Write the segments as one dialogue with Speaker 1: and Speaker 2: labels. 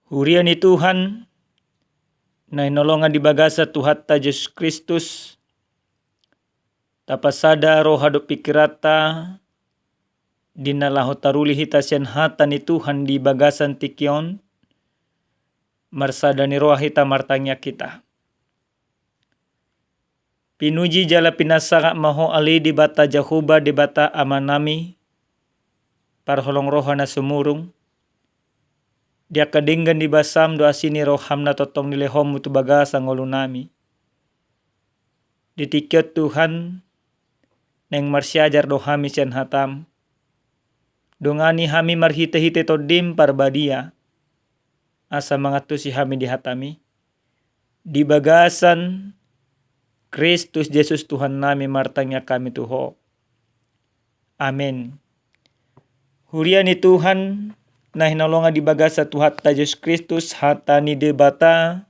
Speaker 1: Hurian ni Tuhan na inolongan di bagasa Tuhan ta Yesus Kristus. Tapasada roh hadap pikirata dinalaho taruli hita sian hata ni Tuhan di bagasan tikion. Marsada ni roh hita martanya kita. Pinuji jala pinasaka maho ali di bata Jehovah di bata amanami. Parholong roha na sumurung. Dia kadinggan di basam doa sini roham na totong nilehom tu bagasa ngolu nami. Ditikyot Tuhan neng marsyajar dohami sian hatam. Dongani hami marhite-hite todim parbadia. Asa mangatusi hami di hatami. Di bagasan Kristus Yesus Tuhan nami martanya kami tuho. Amin. Hurian ni Tuhan na hinolongan di bagasa Tuhan ta Yesus Kristus hata ni debata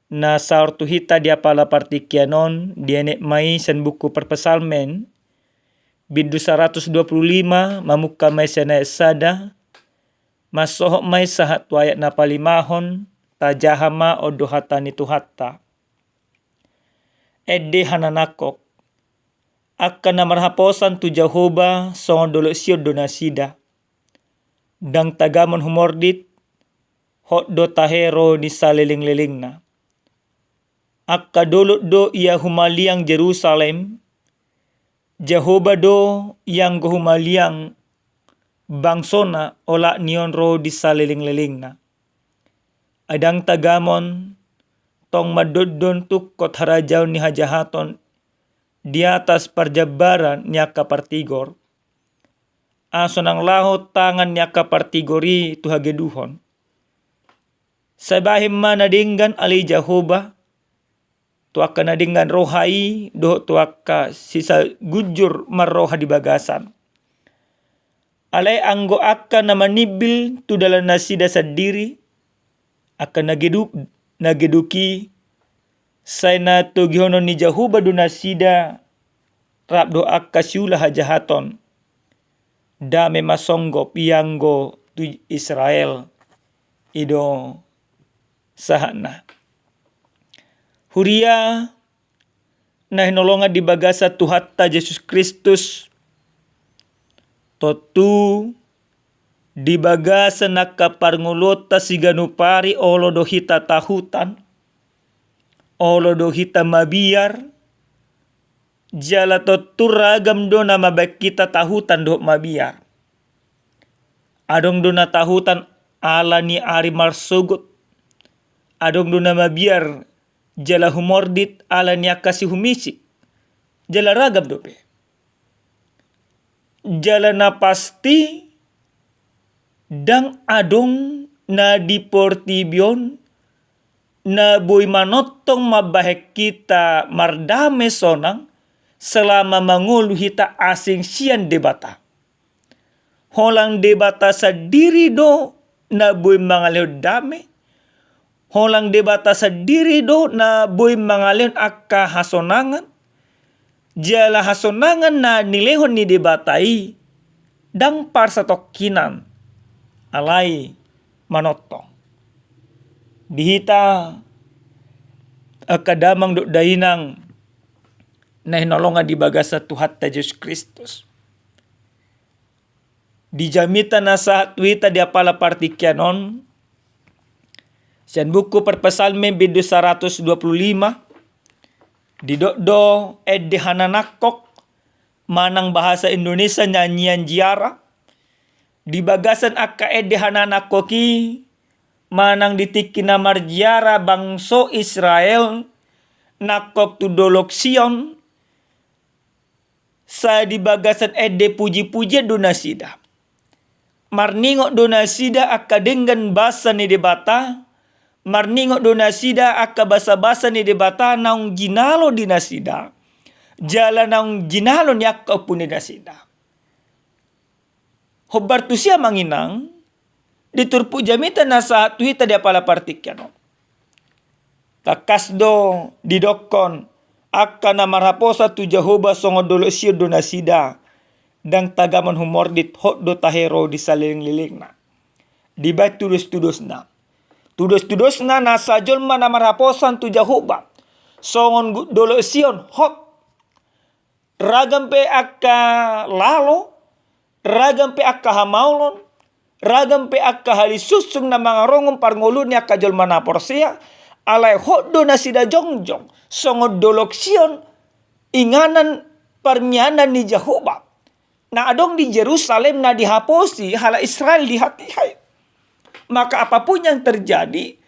Speaker 1: na saur tuhita dia pala partikianon dianek mai sen buku perpesalmen bindu 125 mamuka mai sena sada masohok mai sahat tu ayat na palimahon tajahama odo hata ni tuhatta edde hananakok akan na marhaposan tu Jehovah songon dolo sio donasida dang tagamon humordit hot do tahero ni saliling-liling na. Akka dolo do ia humaliang Jerusalem. Jehovah do yang humaliang bangsona ola nion ro di saliling-liling na. Adang tagamon tong madodon tuk kot harajaw ni hajahaton di atas parjabaran niya kapartigor. Aso nang laho tangan niya kapartigori tu hageduhon. Sabahim manadinggan ali Jehovah. Tu akan nadinggan rohai do tu akka sisa gujur marroha di bagasan. Alay anggo akan na manibil tu dalam nasida sadiri. Akan nageduki say na tu gihonon ni Jehovah do nasida. Rap do akka siula hajahaton. Dame masonggop ianggo tu Israel ido sahana. Huria na hinolongan di bagasa Tuhan ta Yesus Kristus totu di bagasa nakaparngulota siganupari olo do hita tahutan olo do hita mabiar jala totu ragam do na mabak kita tahutan do mabiar. Adong do na tahutan ala ni ari marsugut. Adong do na mabiar jala humordit ala ni akasi humisik. Jala ragam do pe. Jala na pasti dang adong na diportibion na boy manotong mabahek kita mardame sonang selama mangulu hita asing sian debata. Holang debata sadiri do na boy mangaleo dame. Holang debata sadiri do na boy mangaleo akka hasonangan. Jala hasonangan na nilehon ni debatai. Dang parsa tokinan. Alay manotong. Dihita akadamang do dainang na hinolongan di bagasa Tuhan ta Yesus Kristus. Di jamita na sa tuita di apala partikianon. Sian buku perpesalme bindu 125. Di do edde hananakok. Manang bahasa Indonesia nyanyian jiara. Di bagasan akka edde hananakoki. Manang ditiki namar jiara bangso Israel. Nakok tu dolok Sion. Sa di bagasan edde puji-puji donasida. Marningok donasida akka dengan basa ni debata. Marningok donasida akka basa-basa ni debata naung ginalo dinasida. Jala naung ginalo ni akka pun dinasida. Hobar tu siya manginang. Diturpu jamita na sa tuhita dia pala partikyano. Takasdo didokon. Akka na marhaposa tu Jehovah songo dolo siyo donasida. Dang tagamon humordit hot do tahero di saliling-liling na. Di bay tudus-tudus na. Tudos-tudos na nasa jolma na marhaposan tu Jehovah. Songon dolo sion hot. Ragam pe akka lalo. Ragam pe akka hamaulon. Ragam pe akka halisusung na mga rongong parngulun ni akka jolma na porsia. Alay hot do na sida jongjong. Songon dolok sion. Inganan permianan ni Jehovah. Na adong di Jerusalem na dihaposi hala Israel dihati-hai. Maka apapun yang terjadi,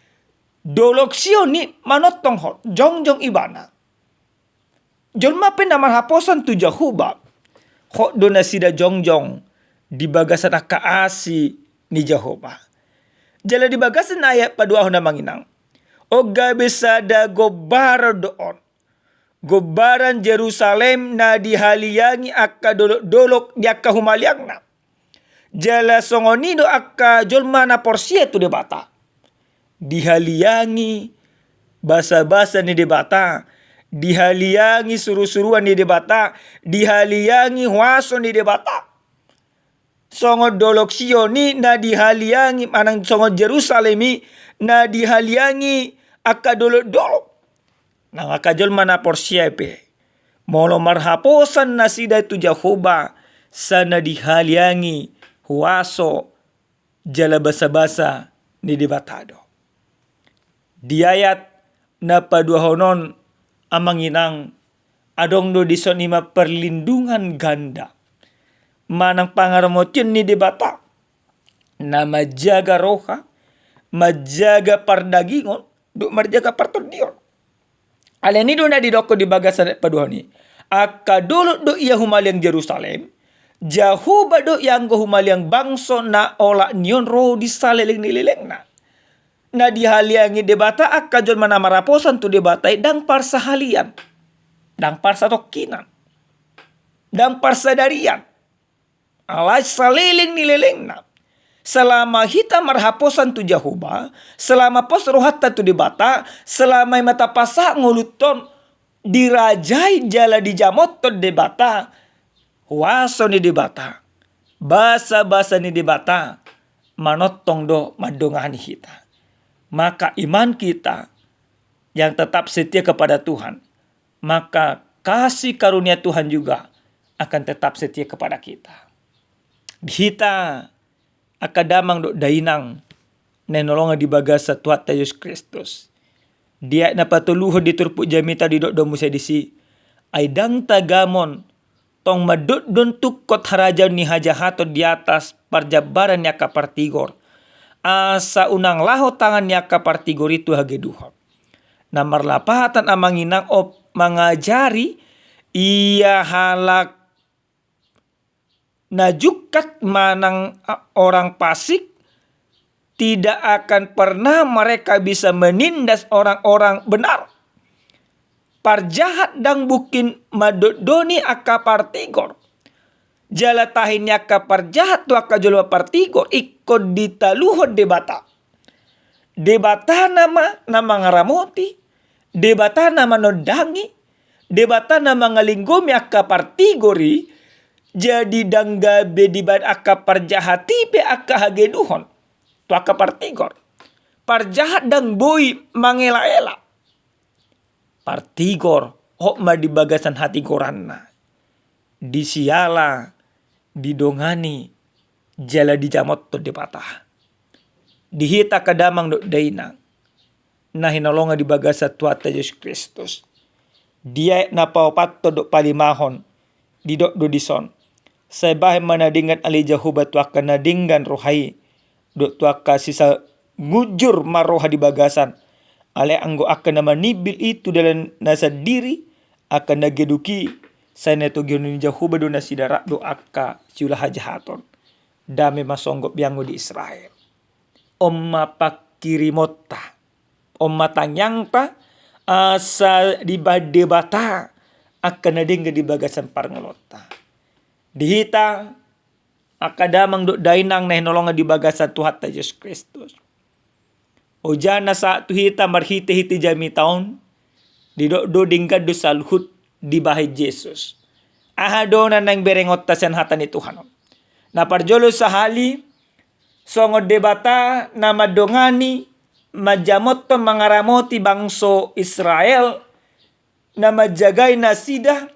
Speaker 1: dolok sioni manotong hot, jongjong ibana. Jolma pe na marhaposan tu Jehovah, hot do na sida jongjong di bagasan akaasi ni Jehovah. Jala di bagasan ayat padua na manginang. Oga besada gobar doon. Gobaran Jerusalem na dihaliangi akka dolok di akka humaliang na. Jala songonido akka jolma na porsia tu debata. Dihaliangi basa-basa ni debata. Dihaliangi suruh-suruan ni debata. Dihaliangi huaso ni debata. Songo dolok sioni na dihaliangi manang songo Jerusalemi na dihaliangi akka dolok-dolok. Nang akka jolma na porsia pe. Molo marhaposan na sida tu Jehovah sana dihaliangi huaso jala basa-basa ni debatado. Di ayat na padua honon amanginang adong do dison ima perlindungan ganda. Manang pangaramotyon ni debata na majaga roha, majaga pardagingon, do marjaga partordion. Aleni do na didoko di bagasan padua ni. Akka dulu do iya humaliang Jerusalem. Jehovah do yang go humaliang bangso na ola nion ro di saleleng nileleng na. Na dihaliangi debata akka jon mana maraposan tu debatai dang parsa halian. Dang parsa tokinan. Dang parsa darian. Alai saleleng nileleng na. Selama hita marhaposan tu Jehovah, selama pos rohatta tu debata, selama mata pasak nguluton dirajai jala dijamot tu debata, huaso ni debata, basa-basa ni debata, manotong do madongani kita. Maka iman kita yang tetap setia kepada Tuhan, maka kasih karunia Tuhan juga akan tetap setia kepada kita. Kita akadamang do dainang nenolonga di bagasa Tuhan Yesus Kristus. Dia napatuluho di turpu jamita di do musa disi. Aidang tagamon tong madut don tukot harajan ni hajahato di atas parjabaran niya kapartigor. Asa unang laho tangan niya kapartigor itu hageduhon. Na marlapatan amang inang o mangajari iya halak najukat manang orang fasik, tidak akan pernah mereka bisa menindas orang-orang benar. Parjahat dang bukin madodoni aka partigor. Jala tahin aka parjahat tu aka jolo partigor ikut ditaluhod debata. Debata nama ngaramoti, debata nama nodangi, debata nama ngalinggomi aka partigori. Jadi dangga bediban akka parjahati pe akka hageduhon. Tu akka partigor. Parjahat dang boy mangela-ela. Partigor hok ma di bagasan hati goranna. Disiala, didongani, jala dijamot to depatah. Dihita kadamang do dainang. Na hinolonga di bagasa Tuhan Yesus Kristus. Dia napawapato do palimahon. Di do dison. Saya bahay manadingan ali Jehovah tu akan nadinggan rohai. Do tu akan sisa ngujur maroha di bagasan. Ale anggo akan nama nibil itu dalam nasa diri. Akan nageduki. Saya neto gini Jehovah do nasidara do akka siulah hajahaton. Dame masonggop yango di Israel. Omma pakirimota. Omma tanyangta. Asa di badebata. Akan nadinggan di bagasan parngelota. Dihita akadamang do dainang na hinolonga di bagasan Tuhan Yesus Kristus. O jana sa tuhita marhite-hite jami taon di do dinggad do salhut di bahay Jesus. Ahadona nang berengot tasan hata ni Tuhan. Na parjolo sa hali songo debata na madongani majamot to mangaramoti bangso Israel na majagay na sida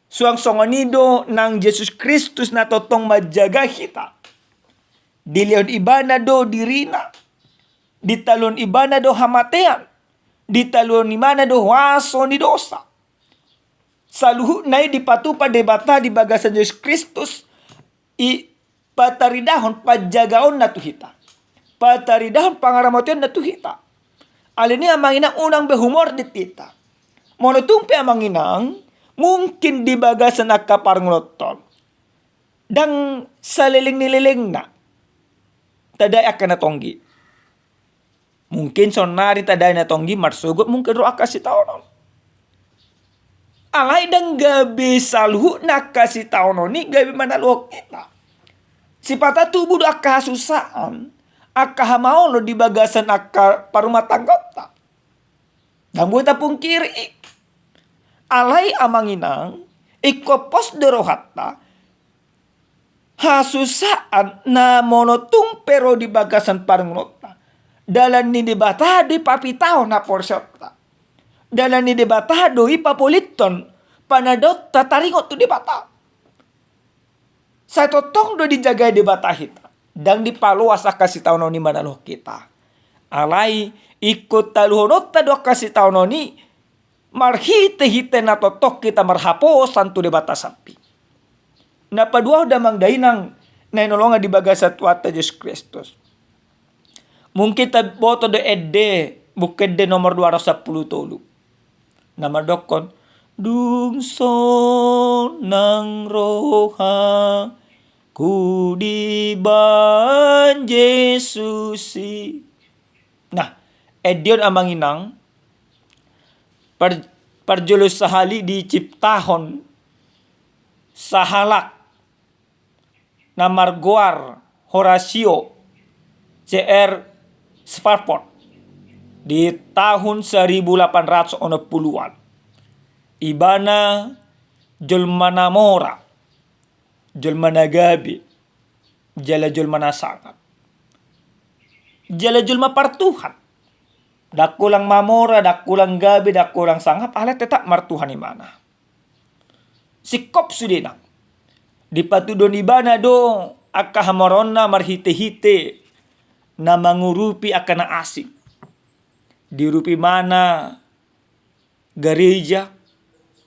Speaker 1: suang songonido ng Jesus Kristus na totong majagay kita. Dilion ibana do dirina, ditalon ibana do hamatean, ditalon imana do waso ni dosa. Saluhu na'y dipatupad debata di bagasan Jesus Kristus i pataridahon pajagaon na tuhita. Pataridahon pangaramotion na tuhita. Alin niya manginang unang behumor ditita. Monotumpi ang manginang mungkin di bagasan akaparnguloton. Dang saliling nililing na. Taday akan natonggi. Mungkin sonari taday natonggi marsugot mungkin roa kasi taonon. Alay dang gabi salhu na kasi taonon ni gabi manalok kita. Si pata tubuh do akasusaan. Akahamao lo di bagasan parumatanggota. Nang buta pong kiri. Alay amanginang ikopos derohatta hasusaan na monotung pero di bagasan parunota. Dalan ni debata di papitaw na porsyota. Dalan ni debata do ipapoliton panadot tataringot to debata. Sa totong do dijaga debata hita. Dang dipaluas kasih tahu noni manaloh kita. Alay ikut taluhonot do kasih tahu noni marhite-hite na totok kita marhaposan tu debata sapi. Napadua damang dainang nainolongan di bagasat wata Jesus Kristus. Mungkin boto de edde buked de nomor 210 tolu. Nama dokon dungso nang roha kudiban Yesusi. Nah, edion amanginang parjulus sahali diciptahon sahalak na margoar Horatio C.R. Spafford di tahun 1860-an. Ibana julmana mora, julmana gabi, jala julmana sangat, jala julma partuhan. Dakulang mamora, dakulang gabi, dakulang sangap, alat tetap martuhan imana. Sikop sudina. Dipatudon ibana do, akahamorona marhite-hite, na mangurupi akan asing. Dirupi mana gereja,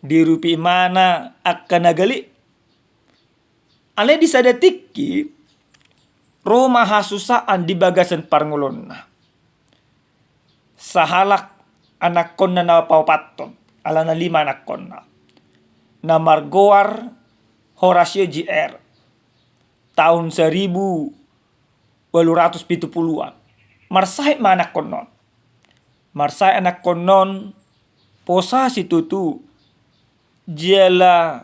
Speaker 1: dirupi mana akan nagali. Ale disadatiki, Roma hasusaan di bagasan parngulonna. Sahalak anak kon na napaupaton. Ala na 5 anak kon na. Na margoar Horatio J.R. Tahun 1870-an. Marsay anak kon non. Marsay anak kon non. Posa si tutu. Jela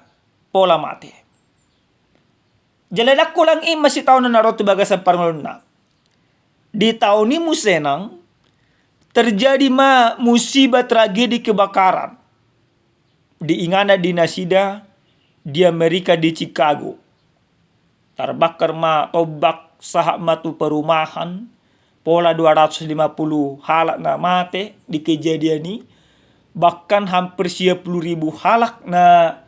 Speaker 1: pola mati. Jela dak kulang ima si tahun na naroto bagasan parngulon na. Di tahun ni musenang. Terjadi musibah tragedi kebakaran di ingana di Nasida di Amerika di Chicago. Terbakar tobak sahak matu perumahan pola 250 halak na mate di kejadian ini. Bahkan hampir 10.000 halak na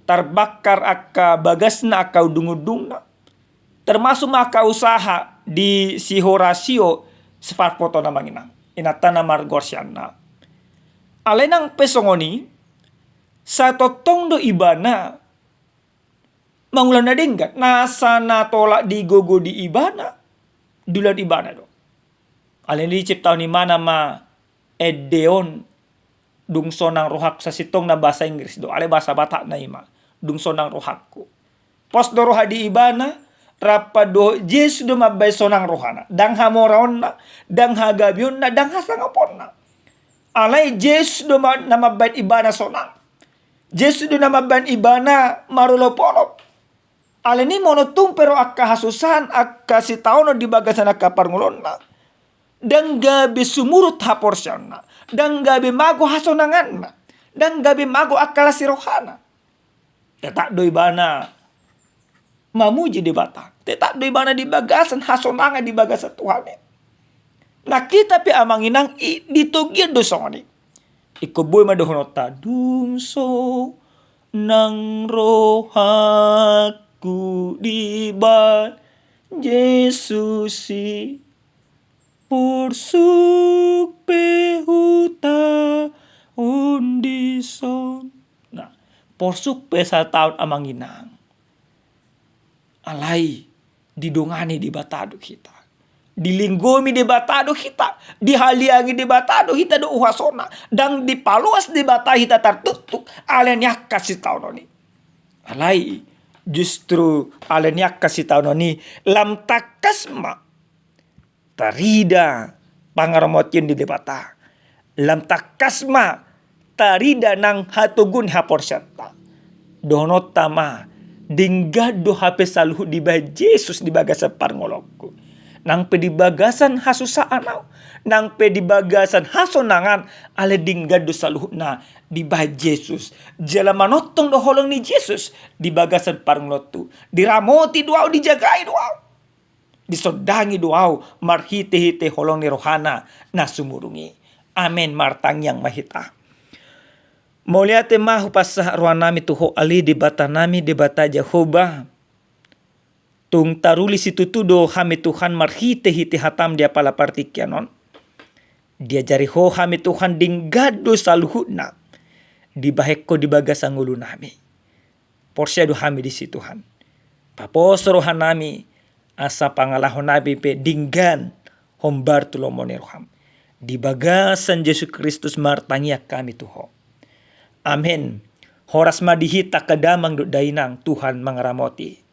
Speaker 1: terbakar aka bagasna aka udung-udung na. Termasuk aka usaha di si Horatio Spafford na manginang. Inatana margorsyana. Alenang pesongoni sa totong do ibana mangulan na dinggat nasa natolak di gogo di ibana dulan ibana do. Alen licip tahun ni mana ma edeon dungso nang rohak sa sitong na bahasa Inggris do. Ale bahasa Batak na ima dungso nang rohakku. Pos do roha di ibana rapado Yesus do mabay sonang rohana dang hamoraon na dang hagabion na dang hasangapon na alay Yesus do na mabay ibana sonang Yesus do na mabay ibana marulopolop alay ni monotung pero akka hasusan akka si taono di bagasan akka parngulon na dang gabi sumurut haporsyan na dang gabi mago hasonangan na dang gabi mago akala si rohana tetak do ibana mamuji di bata. Tetak do ibana di bagasan hasonanga di bagasan Tuhan. Nakita pe amanginang ditugyan do songoni. Ikuboy madohonota dumso ng rohaku di ba Jesusi porsuk pehuta undison. Nah, porsuk pe sa taon amanginang. Alay didongani di batado kita. Dilinggomi di batado kita, dihaliangi di batado kita do uhasona, dang dipaluas di bata kita tertutup, alen yak kasih tahu noni. Alai justru alen yak kasih tahu noni lam takasma tarida pangaromotin di bata, lam takasma tarida nang hatugun haporsata, donot tama dinggado hape saluhu di bah Yesus di bagasa parngolokku. Nang pedibagasan hasusaan nang pedibagasan hasonangan ale dinggado saluhna di bah Yesus. Jala manotong do holong ni Yesus di bagasan parnglotu. Diramoti doaw, dijagai doaw. Disodangi doaw, marhite-hite holong ni rohana na sumurungi. Amen martang yang mahita. Moliate mahu pasah rohan nami tuho ali di bata nami di bata Jehovah. Tung taruli situtudo hami Tuhan marhite-hite hatam dia pala partikianon. Dia jari ho hami Tuhan dinggado saluhuna. Dibaheko di bagasang ulu nami. Porsyado hami di si Tuhan. Papos rohan nami asa pangalahon nabi pe dinggan hombar tulomone roham. Di bagasan Yesus Kristus martangia kami tuho. Amen. Horas madihita kadamang do dainang Tuhan mangaramoti.